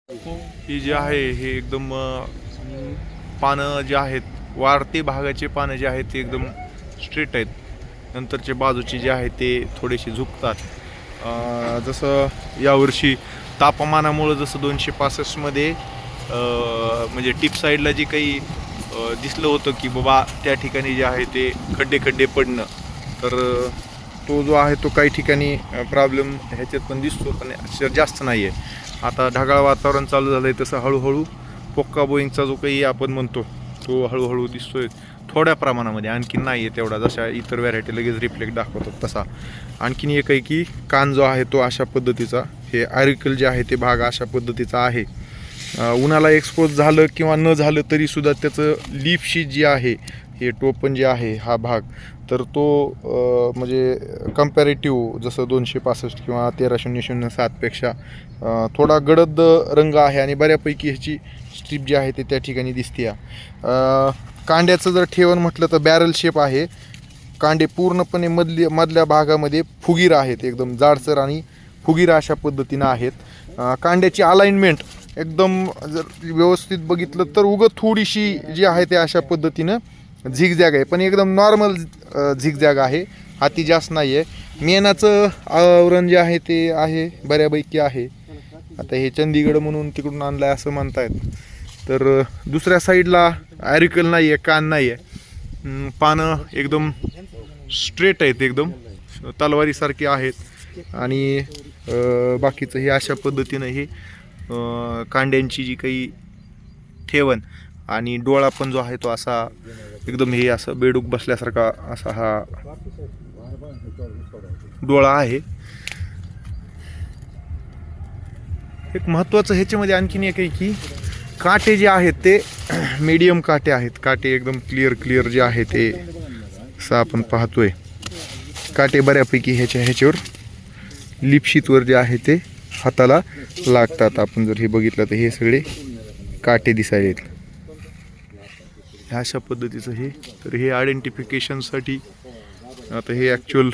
ही जी आहे हे एकदम पानं जे आहेत वारते भागाचे पानं जे आहेत ते एकदम स्ट्रेट आहेत. नंतरचे बाजूचे जे आहे ते थोडेसे झुकतात. जसं यावर्षी तापमानामुळं जसं 265 मध्ये म्हणजे टिप साईडला जी काही दिसलं होतं की बाबा त्या ठिकाणी जे आहे ते खड्डे खड्डे पडणं, तर तो जो आहे तो काही ठिकाणी प्रॉब्लेम ह्याच्यात पण दिसतो, पण जास्त नाही आहे. आता ढगाळ वातावरण चालू झालं आहे तसं हळूहळू पोक्का बोईंगचा जो काही आपण म्हणतो तो हळूहळू दिसतोय थोड्या प्रमाणामध्ये, आणखीन नाही आहे तेवढा जशा इतर व्हरायटी लगेच रिफ्लेक्ट दाखवतात तसा. आणखीन एक आहे की कान जो आहे तो अशा पद्धतीचा, हे ॲरिकल जे आहे ते भाग अशा पद्धतीचा आहे. उन्हाला एक्सपोज झालं किंवा न झालं तरीसुद्धा त्याचं लीफ शीट जी आहे, हे टोपण जे आहे हा भाग, तर तो म्हणजे कम्पॅरेटिव्ह जसं 265 किंवा 13007पेक्षा थोडा गडद रंग आहे आणि बऱ्यापैकी ह्याची स्ट्रीप जी आहे ते त्या ठिकाणी दिसते. कांड्याचं जर ठेवण म्हटलं तर बॅरल शेप आहे. कांडे पूर्णपणे मधल्या भागामध्ये फुगीर आहेत, एकदम जाडसर आणि फुगीर अशा पद्धतीनं आहेत. कांड्याची अलाइनमेंट एकदम जर व्यवस्थित बघितलं तर थोडीशी जी आहे ते अशा पद्धतीनं झिगझॅग आहे, पण एकदम नॉर्मल झिगझॅग आहे, अति जास्त नाही आहे. मेनाचं आवरण जे आहे ते आहे बऱ्यापैकी आहे. आता हे चंदीगड म्हणून तिकडून आणलं आहे असं म्हणतायत. तर दुसऱ्या साईडला ॲरिकल नाही आहे, कान नाही आहे, पानं एकदम स्ट्रेट आहेत, एकदम तलवारीसारखी आहेत. आणि बाकीचं हे अशा पद्धतीनं हे कांड्यांची जी काही ठेवण आणि डोळा पण जो आहे तो असा एकदम हे असं बेडूक बसल्यासारखा असा हा डोळा आहे. एक महत्त्वाचं ह्याच्यामध्ये आणखीन एक आहे की काटे जे आहेत ते मीडियम काटे आहेत. काटे एकदम क्लिअर जे आहे ते असं आपण पाहतोय. काटे बऱ्यापैकी ह्याच्यावर लिपशीतवर जे आहे ते हाताला लागतात. आपण जर हे बघितलं तर हे सगळे काटे दिसायला येतील ह्या अशा पद्धतीचं हे. तर हे आयडेंटिफिकेशनसाठी आता हे ॲक्च्युअल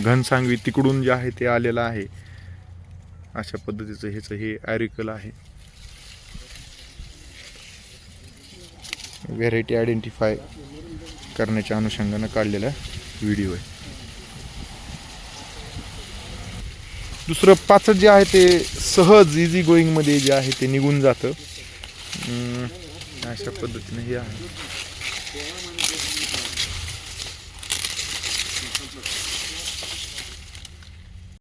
घनसांगवी तिकडून जे आहे ते आलेलं आहे. अशा पद्धतीचं ह्याचं हे ॲरिकल आहे. व्हेरायटी आयडेंटिफाय करण्याच्या अनुषंगानं काढलेला व्हिडिओ आहे. दुसरं पाचट जे आहे ते सहज इझी गोईंगमध्ये जे आहे ते निघून जातं. अशा पद्धतीने हे आहे.